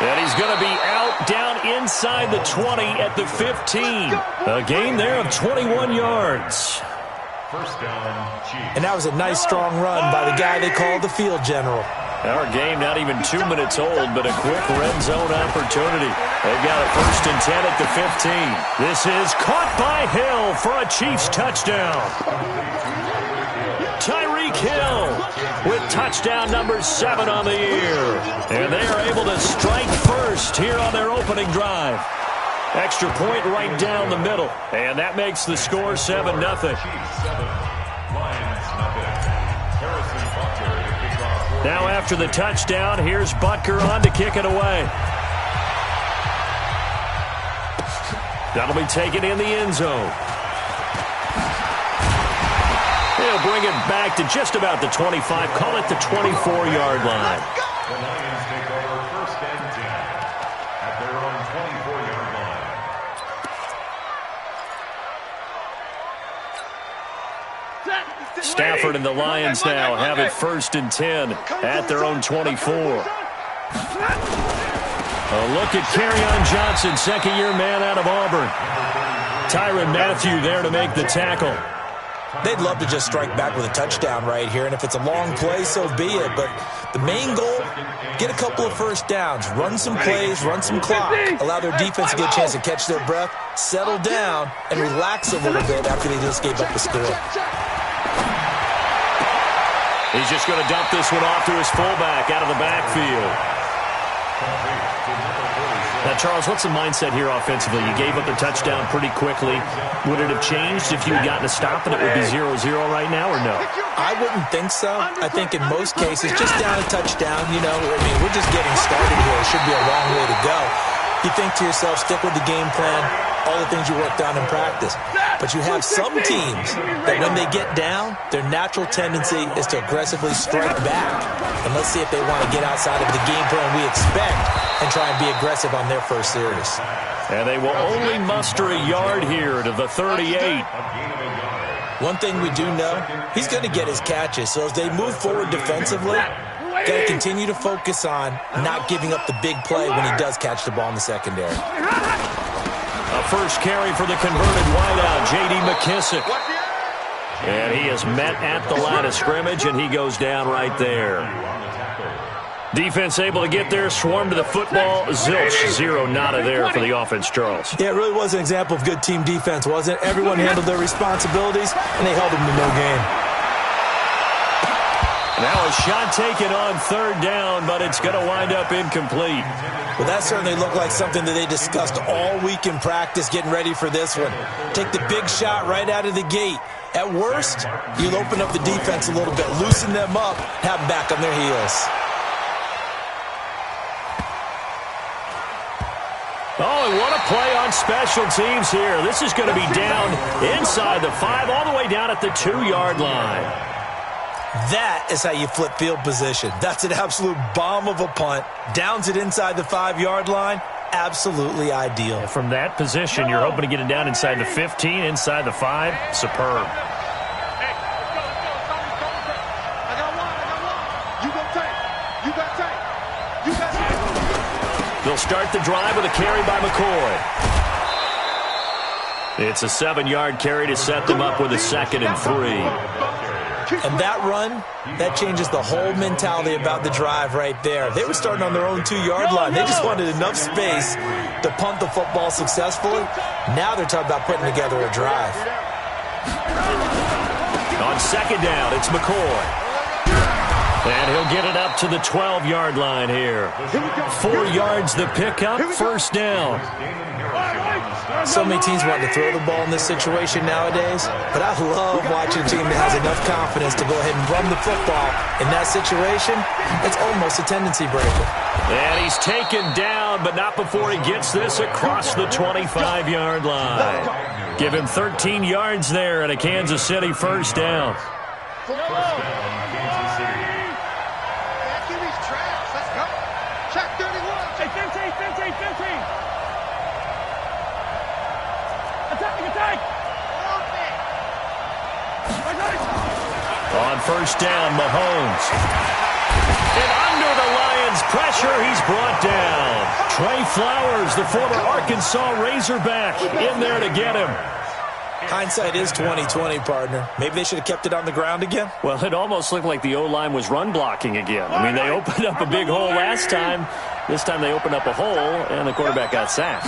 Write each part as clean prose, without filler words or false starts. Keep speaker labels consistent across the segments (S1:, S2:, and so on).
S1: And he's going to be out down inside the 20 at the 15. A gain there of 21 yards.
S2: First down, Chiefs.
S3: And that was a nice, strong run by the guy they call the field general.
S1: Our game not even 2 minutes old, but a quick red zone opportunity. They've got a 1st and 10 at the 15. This is caught by Hill for a Chiefs touchdown. Tyreek Hill with touchdown number 7 on the year. And they are able to strike first here on their opening drive. Extra point right down the middle. And that makes the score 7-0. Now after the touchdown, here's Butker on to kick it away. That'll be taken in the end zone. He'll bring it back to just about the 25. Call it the 24-yard line.
S2: The Lions take over 1st and 10 at their own 24-yard line.
S1: Stafford and the Lions now have it 1st and 10 at their own 24. A look at Kerryon Johnson, 2nd-year man out of Auburn. Tyrann Mathieu there to make the tackle.
S3: They'd love to just strike back with a touchdown right here, and if it's a long play, so be it. But the main goal, get a couple of 1st downs, run some plays, run some clock, allow their defense to get a chance to catch their breath, settle down, and relax a little bit after they just gave up the score.
S1: He's just going to dump this one off to his fullback out of the backfield. Now, Charles, what's the mindset here offensively? You gave up the touchdown pretty quickly. Would it have changed if you had gotten a stop and it would be 0-0 right now, or no?
S3: I wouldn't think so. I think in most cases, just down a touchdown, you know, I mean, we're just getting started here. It should be a long way to go. You think to yourself, stick with the game plan, all the things you worked on in practice. But you have some teams that when they get down, their natural tendency is to aggressively strike back. And let's see if they want to get outside of the game plan we expect and try and be aggressive on their first series.
S1: And they will only muster a yard here to the 38.
S3: One thing we do know, he's going to get his catches. So as they move forward defensively, got to continue to focus on not giving up the big play when he does catch the ball in the secondary.
S1: A first carry for the converted wideout, J.D. McKissick. And he is met at the line of scrimmage, and he goes down right there. Defense able to get there, swarm to the football. Zilch, 0 nada there for the offense, Charles.
S3: Yeah, it really was an example of good team defense, wasn't it? Everyone handled their responsibilities, and they held them to no gain.
S1: Now a shot taken on 3rd down, but it's going to wind up incomplete.
S3: Well, that certainly looked like something that they discussed all week in practice, getting ready for this one. Take the big shot right out of the gate. At worst, you'll open up the defense a little bit, loosen them up, have them back on their heels.
S1: Oh, and what a play on special teams here. This is going to be down inside the 5, all the way down at the 2-yard line.
S3: That is how you flip field position. That's an absolute bomb of a punt. Downs it inside the 5-yard line. Absolutely ideal.
S1: From that position, you're hoping to get it down inside the 15, inside the 5. Superb. They'll start the drive with a carry by McCoy. It's a 7-yard carry to set them up with a 2nd and 3.
S3: And that run, that changes the whole mentality about the drive right there. They were starting on their own 2-yard line. They just wanted enough space to punt the football successfully. Now they're talking about putting together a drive.
S1: On 2nd down, it's McCoy. And he'll get it up to the 12-yard line here. 4 yards the pickup, 1st down.
S3: So many teams want to throw the ball in this situation nowadays, but I love watching a team that has enough confidence to go ahead and run the football. In that situation, it's almost a tendency breaker.
S1: And he's taken down, but not before he gets this across the 25-yard line. Give him 13 yards there and a Kansas City 1st down. On 1st down, Mahomes. And under the Lions' pressure, he's brought down. Trey Flowers, the former Arkansas Razorback, in there to get him.
S3: Hindsight is 20/20, partner. Maybe they should have kept it on the ground again.
S1: Well, it almost looked like the O-line was run blocking again. I mean, they opened up a big hole last time. This time they opened up a hole, and the quarterback got sacked.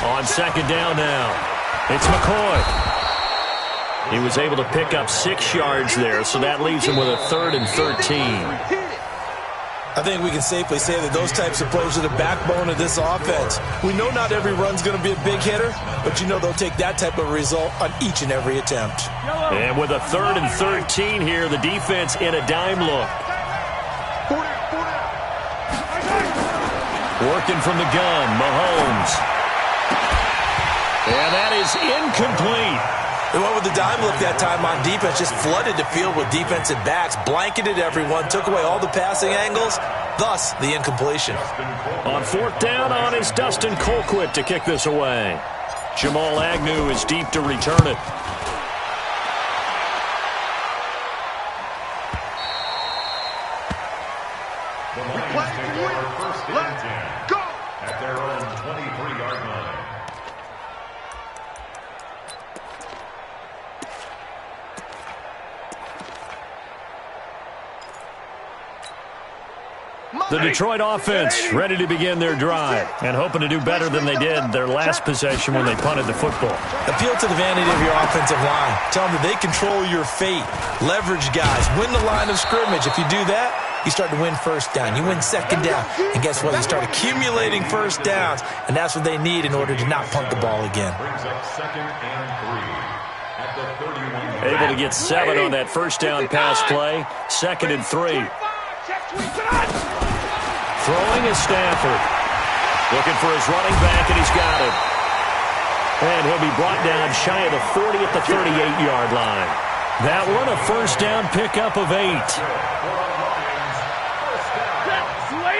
S1: On second down now, it's McCoy. He was able to pick up 6 yards there, so that leaves him with a 3rd and 13.
S3: I think we can safely say that those types of plays are the backbone of this offense. We know not every run's going to be a big hitter, but you know they'll take that type of result on each and every attempt.
S1: And with a 3rd and 13 here, the defense in a dime look. Working from the gun, Mahomes. And that is incomplete.
S3: They went with the dime look that time on defense, just flooded the field with defensive backs, blanketed everyone, took away all the passing angles, thus the incompletion.
S1: On 4th down on is Dustin Colquitt to kick this away. Jamal Agnew is deep to return it.
S2: The Lions take over 1st and 10 at their own 23-yard line.
S1: The Detroit offense ready to begin their drive and hoping to do better than they did their last possession when they punted the football.
S3: Appeal to the vanity of your offensive line. Tell them that they control your fate. Leverage guys. Win the line of scrimmage. If you do that, you start to win 1st down. You win 2nd down. And guess what? You start accumulating 1st downs. And that's what they need in order to not punt the ball again.
S2: Brings up 2nd and 3 at the 31.
S1: Able to get 7 on that 1st down pass play. 2nd and 3. Throwing is Stafford. Looking for his running back, and he's got him. And he'll be brought down shy of the 40 at the 38-yard line. That one, a 1st down pickup of 8.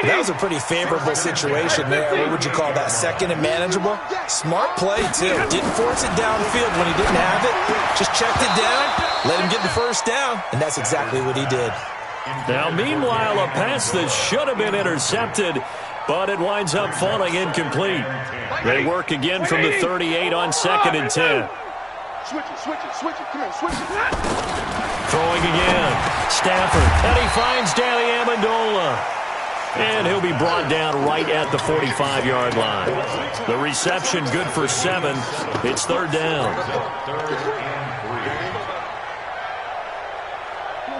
S3: That was a pretty favorable situation there. What would you call that? 2nd and manageable? Smart play, too. Didn't force it downfield when he didn't have it. Just checked it down, let him get the 1st down, and that's exactly what he did.
S1: Now, meanwhile, a pass that should have been intercepted, but it winds up falling incomplete. They work again from the 38 on 2nd and 10.
S4: Switch it. Come on, switch it.
S1: Throwing again. Stafford. And he finds Danny Amendola. And he'll be brought down right at the 45-yard line. The reception good for 7. It's 3rd down.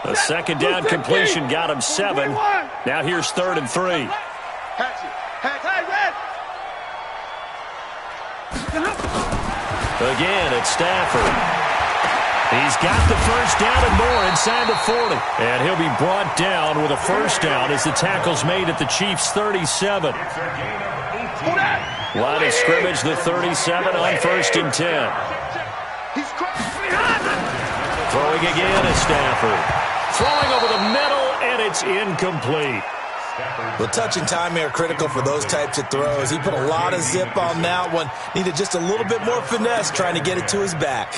S1: A 2nd down completion got him 7. Now here's 3rd and 3. Again, it's Stafford. He's got the 1st down and more inside the 40. And he'll be brought down with a 1st down as the tackle's made at the Chiefs' 37. Line of scrimmage, the 37 on 1st and 10. Throwing again is Stafford. Throwing over the middle, and it's incomplete.
S3: Well, touch and timing are critical for those types of throws. He put a lot of zip on that one. Needed just a little bit more finesse trying to get it to his back.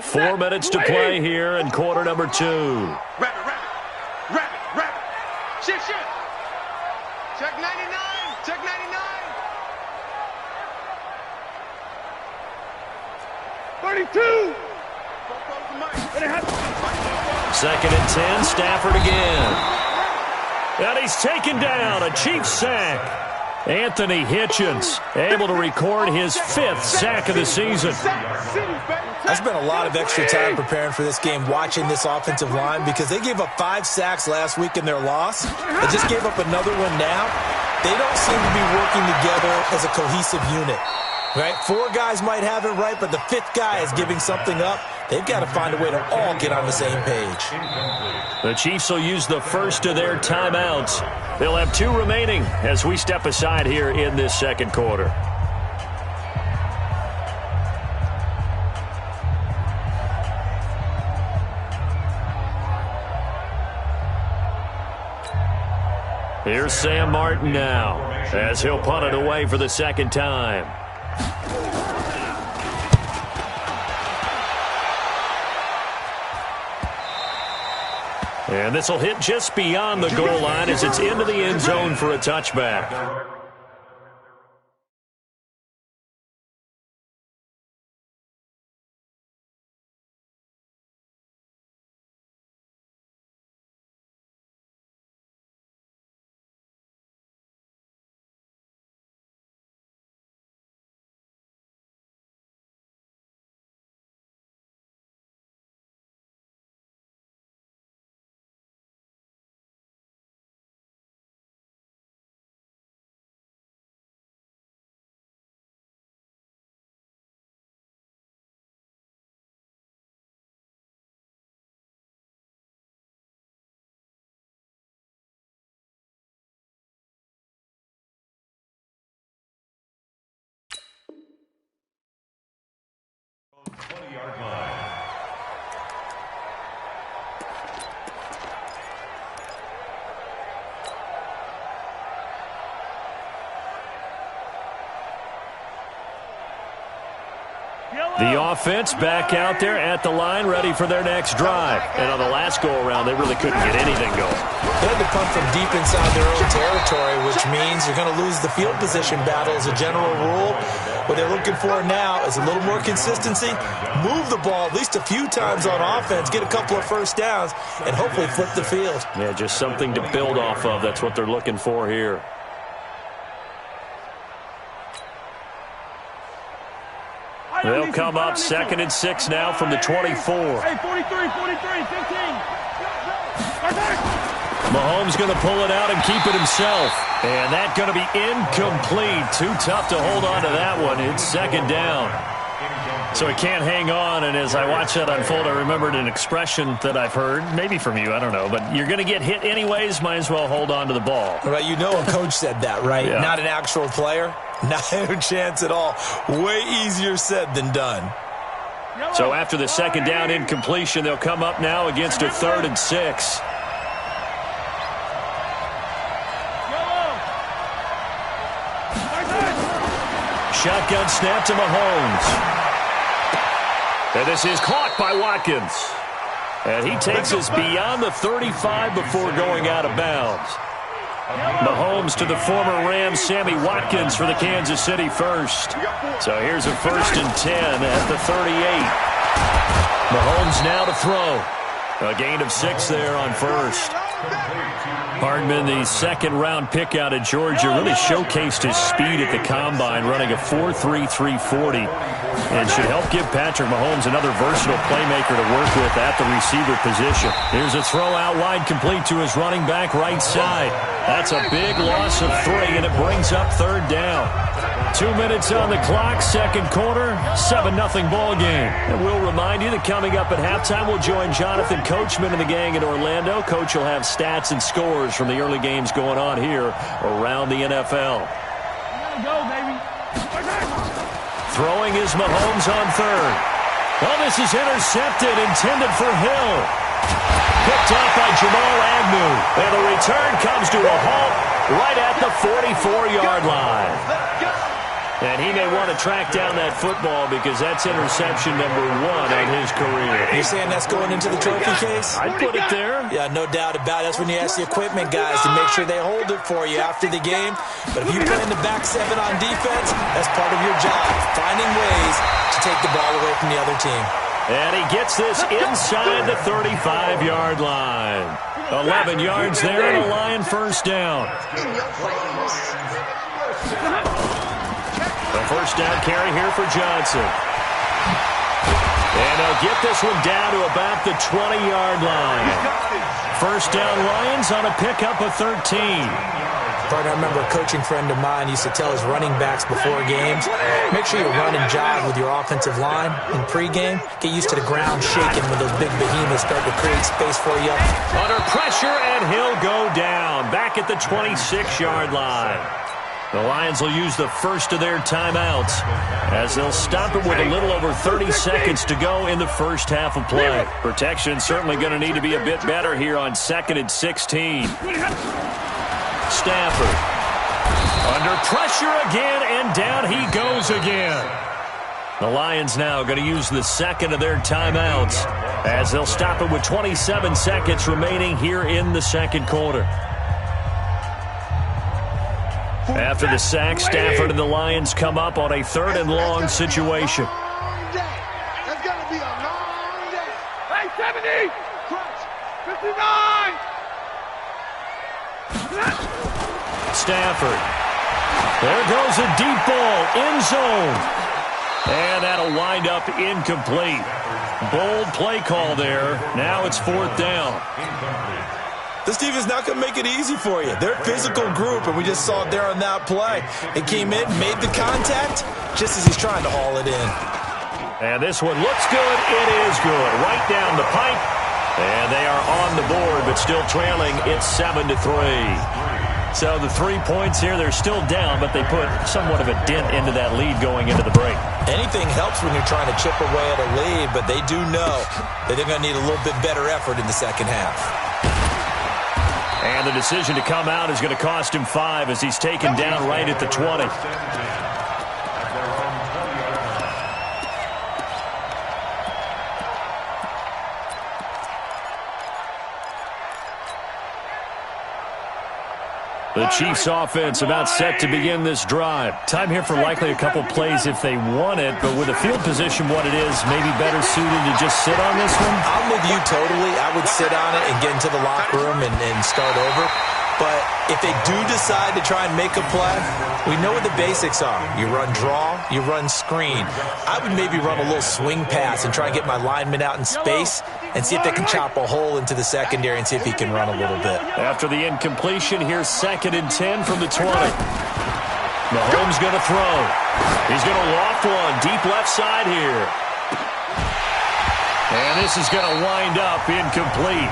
S1: Four minutes to play here in quarter number 2.
S4: Rapid. Shift. Check 99. 32.
S1: 2nd and 10, Stafford again. And he's taken down, a Chiefs sack. Anthony Hitchens able to record his 5th sack of the season.
S3: I spent a lot of extra time preparing for this game, watching this offensive line, because they gave up 5 sacks last week in their loss. They just gave up another one now. They don't seem to be working together as a cohesive unit. Right? 4 guys might have it right, but the 5th guy is giving something up. They've got to find a way to all get on the same page.
S1: The Chiefs will use the first of their timeouts. They'll have 2 remaining as we step aside here in this 2nd quarter. Here's Sam Martin now as he'll punt it away for the 2nd time. And this will hit just beyond the goal line as it's into the end zone for a touchback. The offense back out there at the line, ready for their next drive. And on the last go-around, they really couldn't get anything going.
S3: They had to punt from deep inside their own territory, which means you're going to lose the field position battle as a general rule. What they're looking for now is a little more consistency, move the ball at least a few times on offense, get a couple of first downs, and hopefully flip the field.
S1: Yeah, just something to build off of. That's what they're looking for here. They'll come up 2nd and 6 now from the 24.
S4: Hey, 43, 15.
S1: Mahomes going to pull it out and keep it himself. And that's going to be incomplete. Too tough to hold on to that one. It's 2nd down. So he can't hang on, and as I watch that unfold, I remembered an expression that I've heard, maybe from you, I don't know, but you're going to get hit anyways, might as well hold on to the ball.
S3: Right, you know a coach said that, right?
S1: Yeah.
S3: Not an actual player. Not a chance at all. Way easier said than done.
S1: So after the 2nd down incompletion, they'll come up now against a 3rd and 6. Shotgun snap to Mahomes. And this is caught by Watkins. And he takes us beyond the 35 before going out of bounds. Mahomes to the former Rams, Sammy Watkins for the Kansas City first. So here's a 1st and 10 at the 38. Mahomes now to throw. A gain of 6 there on 1st. Hardman, the 2nd-round pick out of Georgia, really showcased his speed at the Combine, running a 4.33 40, and should help give Patrick Mahomes another versatile playmaker to work with at the receiver position. Here's a throw out wide, complete to his running back right side. That's a big loss of 3, and it brings up 3rd down. 2 minutes on the clock, 2nd quarter, 7-0 ball game. And we'll remind you that coming up at halftime, we'll join Jonathan Coachman and the gang in Orlando. Coach will have stats and scores from the early games going on here around the NFL.
S4: Go, baby.
S1: Throwing is Mahomes on 3rd. Well, this is intercepted, intended for Hill. Picked off by Jamal Agnew. And the return comes to a halt right at the 44-yard line. And he may want to track down that football because that's interception number 1 on his career.
S3: You're saying that's going into the trophy case?
S1: I'd put it there.
S3: Yeah, no doubt about it. That's when you ask the equipment guys to make sure they hold it for you after the game. But if you play in the back 7 on defense, that's part of your job, finding ways to take the ball away from the other team. And
S1: he gets this inside the 35-yard line. 11 yards there and a Lion 1st down. The 1st down carry here for Johnson. And they'll get this one down to about the 20-yard line. 1st down Lions on a pickup of 13.
S3: But I remember a coaching friend of mine used to tell his running backs before games, make sure you run and jog with your offensive line in pregame. Get used to the ground shaking when those big behemoths start to create space for you.
S1: Under pressure, and he'll go down. Back at the 26-yard line. The Lions will use the first of their timeouts as they'll stop it with a little over 30 seconds to go in the first half of play. Protection certainly going to need to be a bit better here on 2nd and 16. Stafford under pressure again, and down he goes again. The Lions now going to use the second of their timeouts as they'll stop it with 27 seconds remaining here in the second quarter. After the sack, Stafford and the Lions come up on a 3rd and long situation.
S2: That's going to be a long day.
S4: Hey, 70! 59!
S1: Stafford. There goes a deep ball, end zone. And that'll wind up incomplete. Bold play call there. Now it's 4th down.
S3: This defense not going to make it easy for you. They're a physical group, and we just saw it there on that play. It came in, made the contact, just as he's trying to haul it in.
S1: And this one looks good. It is good. Right down the pipe. And they are on the board, but still trailing. It's 7-3. So the 3 points here, they're still down, but they put somewhat of a dent into that lead going into the break.
S3: Anything helps when you're trying to chip away at a lead, but they do know that they're going to need a little bit better effort in the second half.
S1: And the decision to come out is going to cost him 5 as he's taken down right at the 20. The Chiefs offense about set to begin this drive. Time here for likely a couple plays if they want it, but with the field position what it is, maybe better suited to just sit on this one?
S3: I'm with you totally. I would sit on it and get into the locker room and start over. But if they do decide to try and make a play, we know what the basics are. You run draw, you run screen. I would maybe run a little swing pass and try and get my lineman out in space and see if they can chop a hole into the secondary and see if he can run a little bit.
S1: After the incompletion, here's 2nd and 10 from the 20. Mahomes going to throw. He's going to loft one deep left side here. And this is going to wind up incomplete.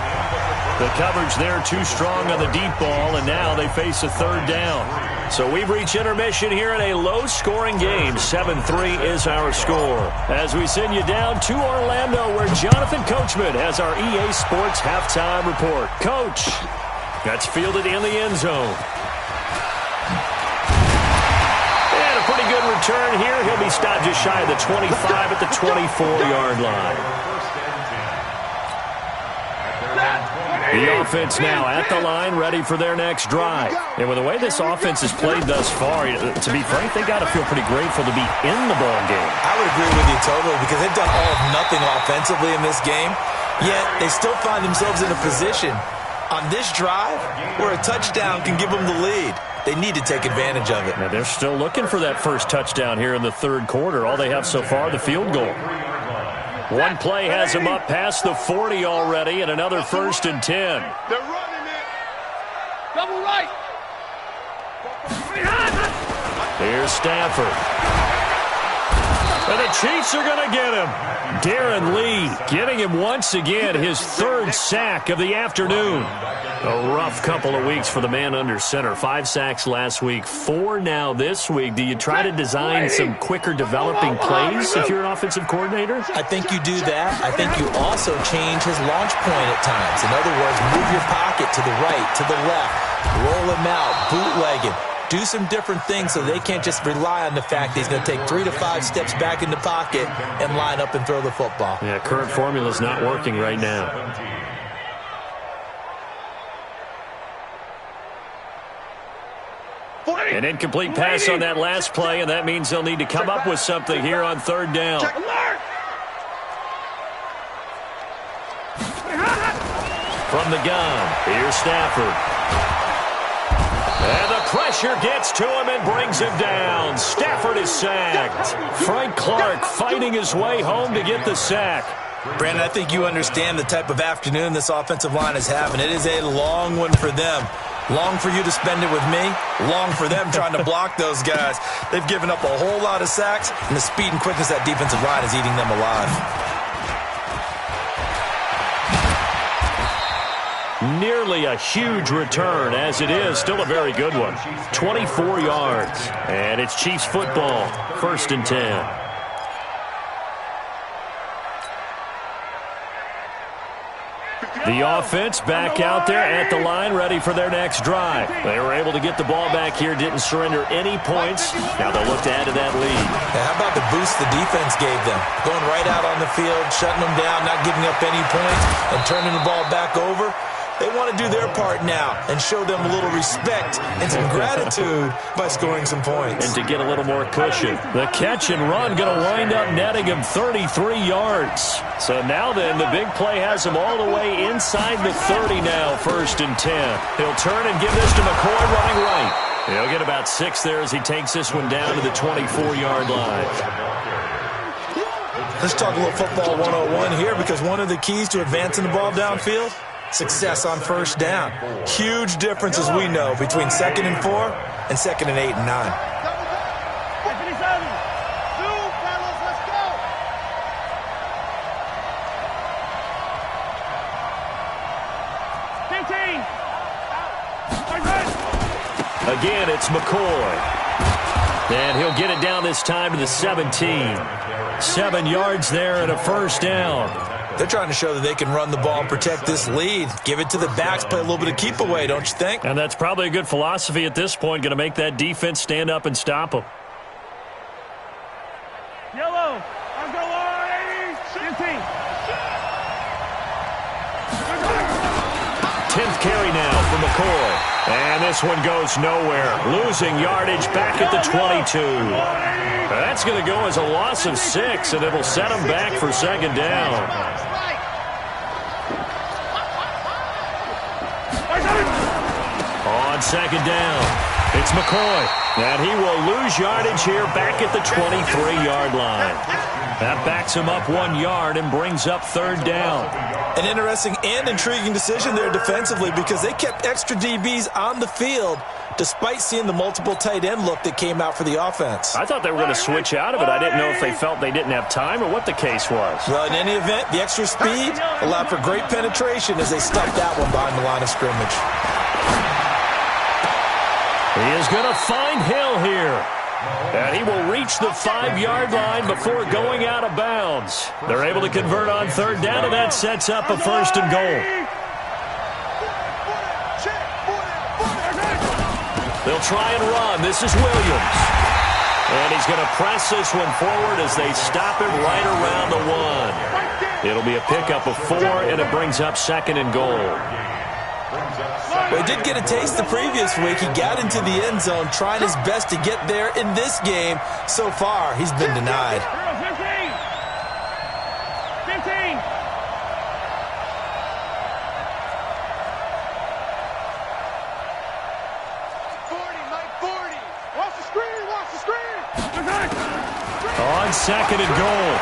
S1: The coverage there too strong on the deep ball, and now they face a 3rd down. So we've reached intermission here in a low-scoring game. 7-3 is our score. As we send you down to Orlando, where Jonathan Coachman has our EA Sports halftime report. Coach, that's fielded in the end zone. And a pretty good return here. He'll be stopped just shy of the 25 at the 24-yard line. The offense now at the line, ready for their next drive. And with the way this offense has played thus far, to be frank, they got to feel pretty grateful to be in the ball game.
S3: I would agree with you totally because they've done all of nothing offensively in this game, yet they still find themselves in a position on this drive where a touchdown can give them the lead. They need to take advantage of it.
S1: Now they're still looking for that first touchdown here in the 3rd quarter. All they have so far, the field goal. One play has him up past the 40 already, and another 1st and 10.
S2: They're running it.
S4: Double right.
S1: Here's Stafford. And the Chiefs are going to get him. Darren Lee getting him once again, his 3rd sack of the afternoon. A rough couple of weeks for the man under center. 5 sacks last week, 4 now this week. Do you try to design some quicker developing plays if you're an offensive coordinator?
S3: I think you do that. I think you also change his launch point at times. In other words, move your pocket to the right, to the left, roll him out, bootleg him. Do some different things so they can't just rely on the fact that he's going to take 3 to 5 steps back in the pocket and line up and throw the football.
S1: Yeah, current formula's not working right now. An incomplete pass on that last play, and that means they'll need to come up with something here on 3rd down. From the gun, here's Stafford. And the pressure gets to him and brings him down. Stafford is sacked. Frank Clark fighting his way home to get the sack.
S3: Brandon, I think you understand the type of afternoon this offensive line is having. It is a long one for them. Long for you to spend it with me. Long for them trying to block those guys. They've given up a whole lot of sacks, and the speed and quickness of that defensive line is eating them alive.
S1: Nearly a huge return, as it is. Still a very good one. 24 yards. And it's Chiefs football. 1st and 10. The offense back out there at the line, ready for their next drive. They were able to get the ball back here, didn't surrender any points. Now they'll look to add to that lead.
S3: Now, how about the boost the defense gave them? Going right out on the field, shutting them down, not giving up any points, and turning the ball back over. They want to do their part now and show them a little respect and some gratitude by scoring some points.
S1: And to get a little more cushion. The catch and run going to wind up netting him 33 yards. So now then, the big play has him all the way inside the 30 now, 1st and 10. He'll turn and give this to McCoy running right. He'll get about 6 there as he takes this one down to the 24-yard line.
S3: Let's talk a little football 101 here, because one of the keys to advancing the ball downfield, success on 1st down. Huge difference, as we know, between 2nd and 4 and 2nd and 8 and 9.
S1: Again, it's McCoy. And he'll get it down this time to the 17. 7 yards there and a 1st down.
S3: They're trying to show that they can run the ball and protect this lead. Give it to the backs, play a little bit of keep away, don't you think?
S1: And that's probably a good philosophy at this point, going to make that defense stand up and stop them.
S4: Yellow. I'm going 15.
S1: 10th carry now for McCoy. And this one goes nowhere. Losing yardage back at the 22. That's going to go as a loss of 6, and it'll set them back for 2nd down. On 2nd down, it's McCoy. And he will lose yardage here back at the 23-yard line. That backs him up 1 yard and brings up 3rd down.
S3: An interesting and intriguing decision there defensively, because they kept extra DBs on the field despite seeing the multiple tight end look that came out for the offense.
S1: I thought they were going to switch out of it. I didn't know if they felt they didn't have time or what the case was.
S3: Well, in any event, the extra speed allowed for great penetration as they stuffed that one behind the line of scrimmage.
S1: He is going to find Hill here. And he will reach the 5-yard line before going out of bounds. They're able to convert on 3rd down, and that sets up a 1st and goal. They'll try and run. This is Williams. And he's going to press this one forward as they stop him right around the 1. It'll be a pickup of 4, and it brings up 2nd and goal.
S3: Well, he did get a taste the previous week. He got into the end zone trying his best to get there in this game. So far, he's been denied.
S4: 15.
S1: On 2nd and goal,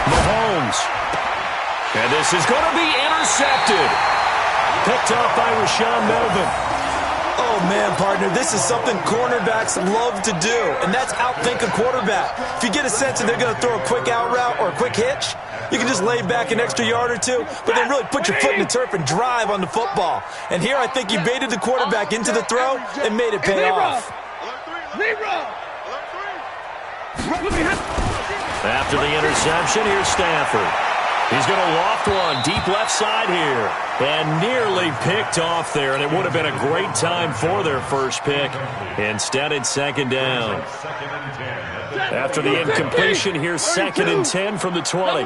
S1: Mahomes. And this is going to be intercepted. Picked off by Rashaan Melvin.
S3: Oh, man, partner, this is something cornerbacks love to do, and that's outthink a quarterback. If you get a sense that they're going to throw a quick out route or a quick hitch, you can just lay back an extra yard or two, but then really put your foot in the turf and drive on the football. And here I think he baited the quarterback into the throw and made it pay off.
S1: After the interception, here's Stafford. He's going to loft one deep left side here. And nearly picked off there, and it would have been a great time for their first pick. Instead, it's 2nd down. After the incompletion, here's 2nd and 10 from the 20.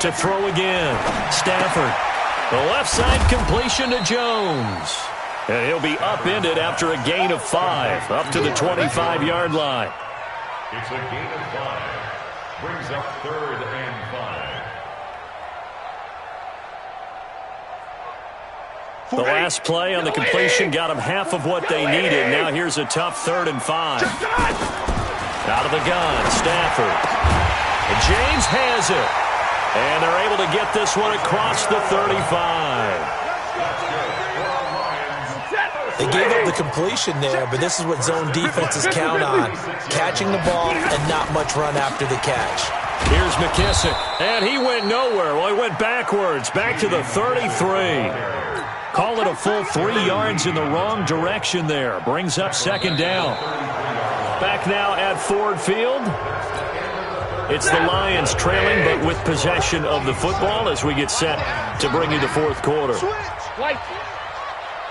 S1: To throw again, Stafford. The left side completion to Jones. And he'll be upended after a gain of 5, up to the 25-yard line.
S2: It's a gain of 5. Brings up 3rd and 5.
S1: The last play on the completion got them half of what they needed. Now here's a tough 3rd and 5. Out of the gun, Stafford. And James has it. And they're able to get this one across the 35.
S3: They gave up the completion there, but this is what zone defenses count on. Catching the ball and not much run after the catch.
S1: Here's McKissick. And he went nowhere. Well, he went backwards, back to the 33. Call it a full 3 yards in the wrong direction there. Brings up 2nd down. Back now at Ford Field. It's the Lions trailing, but with possession of the football as we get set to bring you the fourth quarter.
S4: White.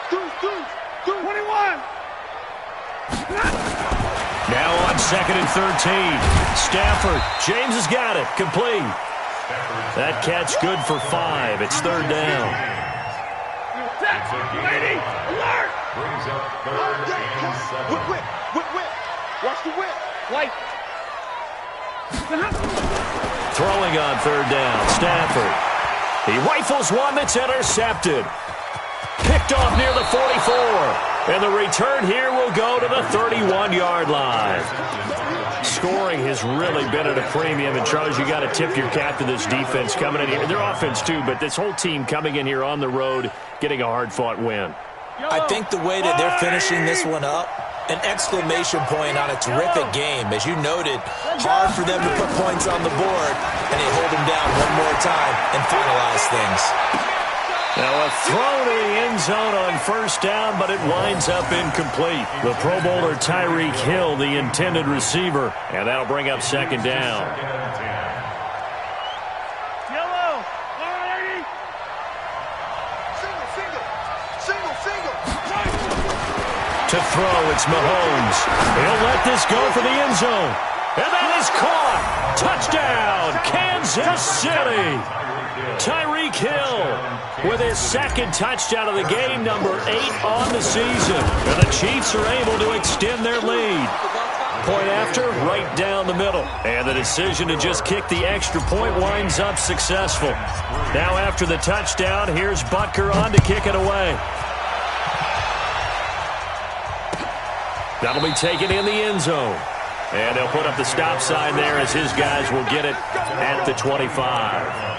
S4: 21.
S1: Now on 2nd and 13. Stafford. James has got it. Complete. That catch good for 5. It's 3rd down.
S4: Set. Lady. Alert.
S2: Brings up 3rd and 7.
S5: Whip. Watch the whip.
S4: White.
S1: Throwing on 3rd down. Stafford. He rifles one that's intercepted. Picked off near the 44. And the return here will go to the 31-yard line. Scoring has really been at a premium. And, Charles, you got to tip your cap to this defense coming in here. Their offense, too, but this whole team coming in here on the road, getting a hard-fought win.
S3: I think the way that they're finishing this one up, an exclamation point on a terrific game. As you noted, hard for them to put points on the board, and they hold them down one more time and finalize things.
S1: Now a throw to the end zone on 1st down, but it winds up incomplete. The Pro Bowler Tyreek Hill, the intended receiver, and that'll bring up 2nd down.
S4: Yellow. All right.
S5: Single.
S1: To throw, it's Mahomes. He'll let this go for the end zone. And that is caught. Touchdown, Kansas City. Tyreek Hill with his 2nd touchdown of the game, number 8 on the season. And the Chiefs are able to extend their lead. Point after, right down the middle. And the decision to just kick the extra point winds up successful. Now after the touchdown, here's Butker on to kick it away. That'll be taken in the end zone. And they'll put up the stop sign there as his guys will get it at the 25.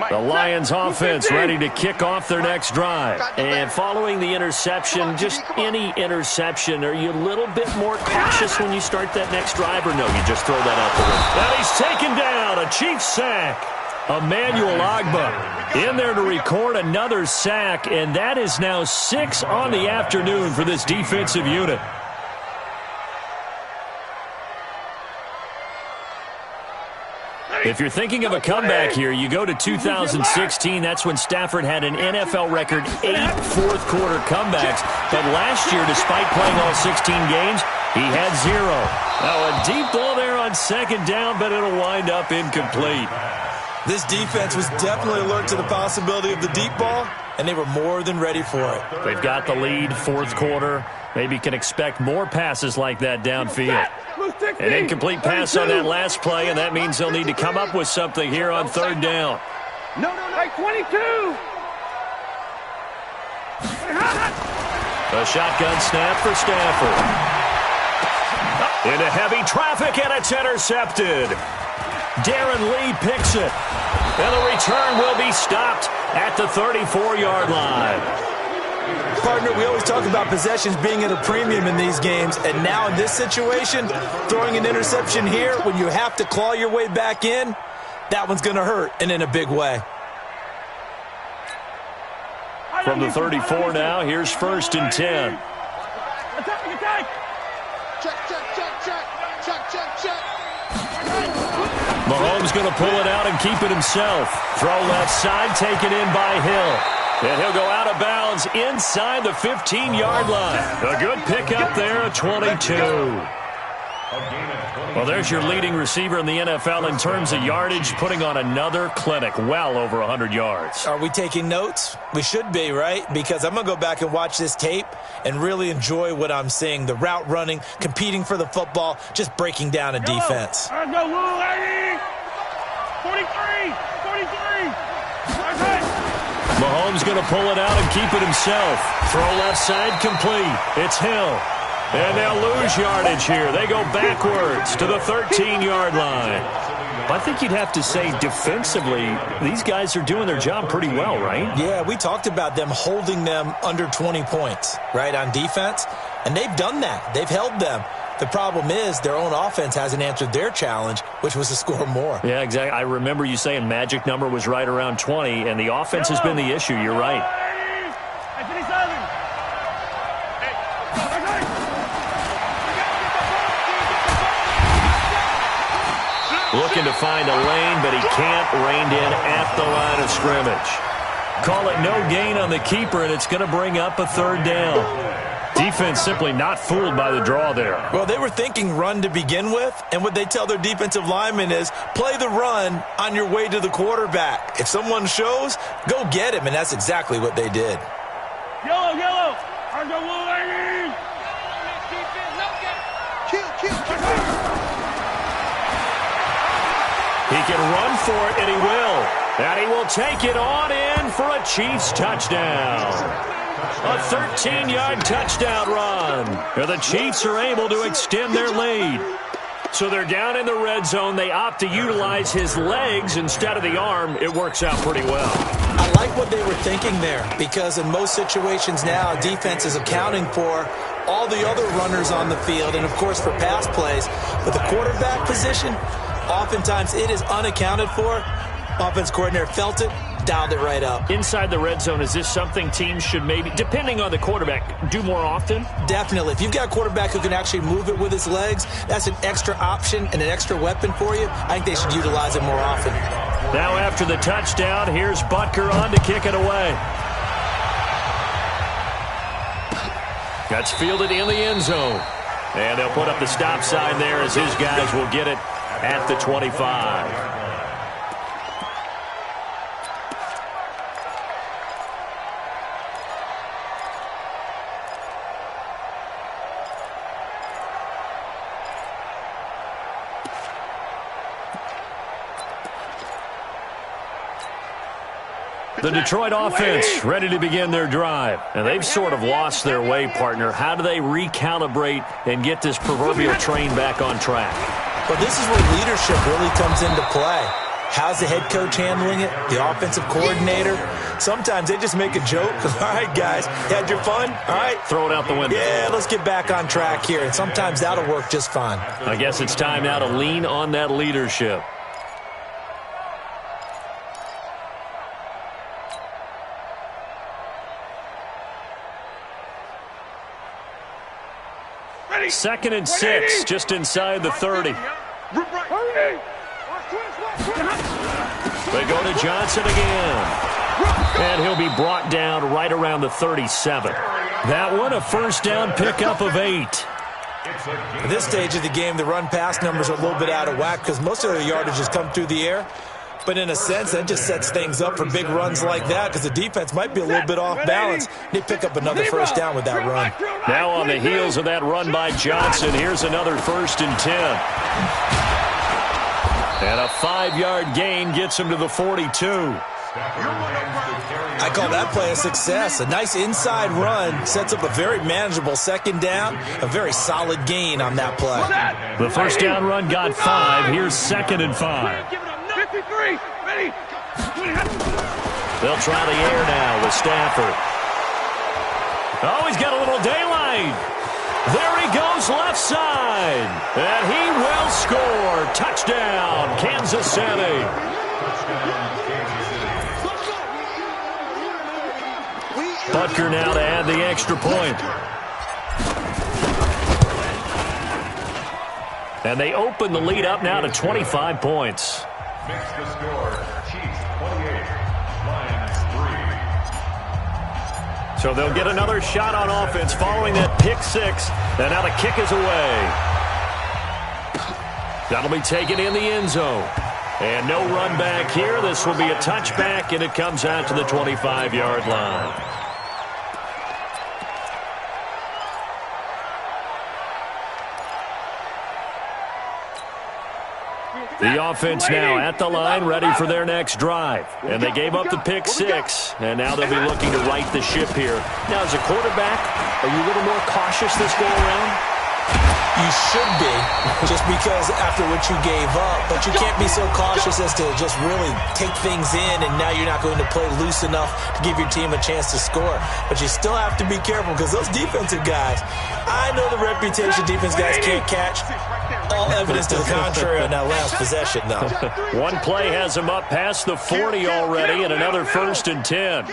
S1: The Lions offense ready to kick off their next drive. And following the interception, just any interception, are you a little bit more cautious when you start that next drive, or no, you just throw that out the window? And he's taken down, a Chiefs sack. Emmanuel Ogbah in there to record another sack, and that is now 6 on the afternoon for this defensive unit. If you're thinking of a comeback here, you go to 2016. That's when Stafford had an NFL record 8 fourth-quarter comebacks. But last year, despite playing all 16 games, he had 0. Now, a deep ball there on 2nd down, but it'll wind up incomplete.
S3: This defense was definitely alert to the possibility of the deep ball, and they were more than ready for it.
S1: They've got the lead, 4th quarter. Maybe can expect more passes like that downfield. An incomplete pass on that last play, and that means they'll need to come up with something here on 3rd down.
S4: No. Like 22.
S1: A shotgun snap for Stafford. Into heavy traffic, and it's intercepted. Darren Lee picks it. And the return will be stopped at the 34-yard line.
S3: Partner, we always talk about possessions being at a premium in these games, and now in this situation, throwing an interception here when you have to claw your way back in, that one's going to hurt, and in a big way.
S1: From the 34 now, here's 1st and 10.
S4: Attack.
S5: Check.
S1: Mahomes going to pull it out and keep it himself. Throw left side, taken in by Hill. And he'll go out of bounds inside the 15-yard line. A good pickup there, a 22. Well, there's your leading receiver in the NFL in terms of yardage, putting on another clinic, well over 100 yards.
S3: Are we taking notes? We should be, right? Because I'm going to go back and watch this tape and really enjoy what I'm seeing. The route running, competing for the football, just breaking down a defense.
S4: All right, go, Lou, lady. 43. Okay.
S1: Mahomes going to pull it out and keep it himself. Throw left side complete. It's Hill. And they'll lose yardage here. They go backwards to the 13-yard line. I think you'd have to say defensively, these guys are doing their job pretty well, right?
S3: Yeah, we talked about them holding them under 20 points, right, on defense. And they've done that. They've held them. The problem is their own offense hasn't answered their challenge, which was to score more.
S1: Yeah, exactly. I remember you saying magic number was right around 20, and the offense has been the issue. You're right. Looking to find a lane, but he can't. Reined in at the line of scrimmage. Call it no gain on the keeper, and it's going to bring up a third down. Defense simply not fooled by the draw there.
S3: Well, they were thinking run to begin with, and what they tell their defensive linemen is play the run on your way to the quarterback. If someone shows, go get him, and that's exactly what they did.
S4: Yellow, yellow. Argo Wolverine.
S5: Kill.
S1: He can run for it, and he will. And he will take it on in for a Chiefs touchdown. A 13-yard touchdown run. And the Chiefs are able to extend their lead. So they're down in the red zone. They opt to utilize his legs instead of the arm. It works out pretty well.
S3: I like what they were thinking there, because in most situations now, defense is accounting for all the other runners on the field and, of course, for pass plays. But the quarterback position, oftentimes it is unaccounted for. Offense coordinator felt it, dialed it right up.
S1: Inside the red zone, is this something teams should maybe, depending on the quarterback, do more often?
S3: Definitely. If you've got a quarterback who can actually move it with his legs, that's an extra option and an extra weapon for you. I think they should utilize it more often.
S1: Now after the touchdown, here's Butker on to kick it away. That's fielded in the end zone. And they'll put up the stop sign there as his guys will get it at the 25. The Detroit offense ready to begin their drive. And they've sort of lost their way, partner. How do they recalibrate and get this proverbial train back on track?
S3: Well, this is where leadership really comes into play. How's the head coach handling it? The offensive coordinator? Sometimes they just make a joke. All right, guys, you had your fun? All right.
S1: Throw it out the window.
S3: Yeah, let's get back on track here. And sometimes that'll work just fine.
S1: I guess it's time now to lean on that leadership. Second and 6, just inside the 30. They go to Johnson again. And he'll be brought down right around the 37. That one, a first down pickup of 8.
S3: At this stage of the game, the run-pass numbers are a little bit out of whack because most of the yardage has come through the air. But in a sense, that just sets things up for big runs like that because the defense might be a little bit off balance. They pick up another first down with that run.
S1: Now on the heels of that run by Johnson, here's another 1st and 10. And a 5-yard gain gets him to the 42.
S3: I call that play a success. A nice inside run sets up a very manageable second down, a very solid gain on that play.
S1: The first down run got 5. Here's 2nd and 5.
S4: 53, ready.
S1: They'll try the air now with Stafford. Oh, he's got a little daylight. There he goes left side. And he will score. Touchdown, Kansas City. Butker now to add the extra point. And they open the lead up now to 25 points.
S2: Mix the score. Chiefs 28, Lions 3.
S1: So they'll get another shot on offense following that pick 6. And now the kick is away. That'll be taken in the end zone. And no run back here. This will be a touchback, and it comes out to the 25-yard line. The offense now at the line, ready for their next drive. And they gave up the pick 6, and now they'll be looking to right the ship here. Now, as a quarterback, are you a little more cautious this go around?
S3: You should be, just because after what you gave up. But you can't be so cautious as to just really take things in, and now you're not going to play loose enough to give your team a chance to score. But you still have to be careful, because those defensive guys, I know the reputation defense guys can't catch. All evidence to the contrary on that last possession, though.
S1: One play has him up past the 40 already, and another 1st and 10.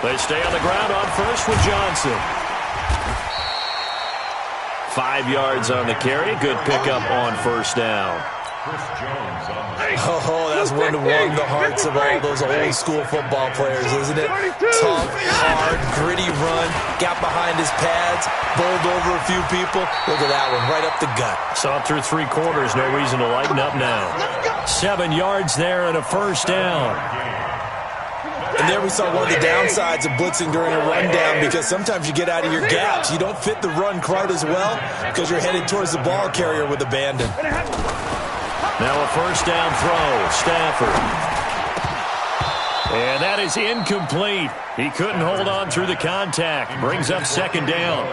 S1: They stay on the ground on first with Johnson. 5 yards on the carry. Good pickup on 1st down.
S3: Oh, that's one to warm the hearts of all those old-school football players, isn't it? Tough, hard, gritty run. Got behind his pads, bowled over a few people. Look at that one, right up the gut.
S1: Saw through 3 quarters. No reason to lighten up now. 7 yards there and a 1st down.
S3: And there we saw one of the downsides of blitzing during a rundown, because sometimes you get out of your gaps. You don't fit the run quite as well because you're headed towards the ball carrier with abandon.
S1: Now a 1st down throw. Stafford. And that is incomplete. He couldn't hold on through the contact. Brings up 2nd down.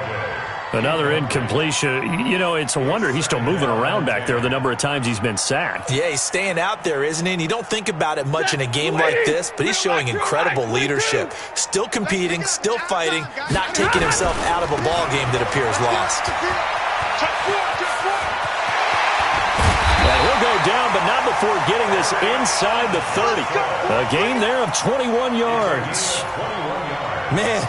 S1: Another incompletion. You know, it's a wonder he's still moving around back there the number of times he's been sacked.
S3: Yeah, he's staying out there, isn't he? And you don't think about it much in a game like this, but he's showing incredible leadership. Still competing, still fighting, not taking himself out of a ball game that appears lost.
S1: And he'll go down, but not before getting this inside the 30. A gain there of 21 yards.
S3: Man,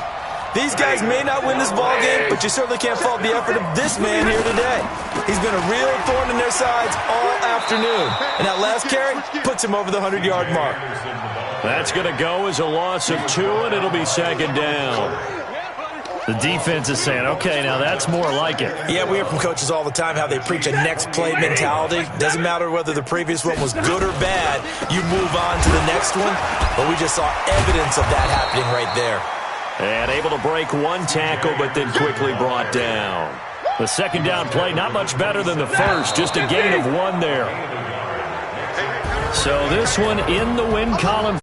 S3: these guys may not win this ball game, but you certainly can't fault the effort of this man here today. He's been a real thorn in their sides all afternoon. And that last carry puts him over the 100-yard mark.
S1: That's going to go as a loss of 2, and it'll be 2nd down. The defense is saying, okay, now that's more like it.
S3: Yeah, we hear from coaches all the time how they preach a next play mentality. Doesn't matter whether the previous one was good or bad. You move on to the next one. But we just saw evidence of that happening right there.
S1: And able to break 1 tackle, but then quickly brought down. The 2nd down play, not much better than the first, just a gain of 1 there. So this one in the win column.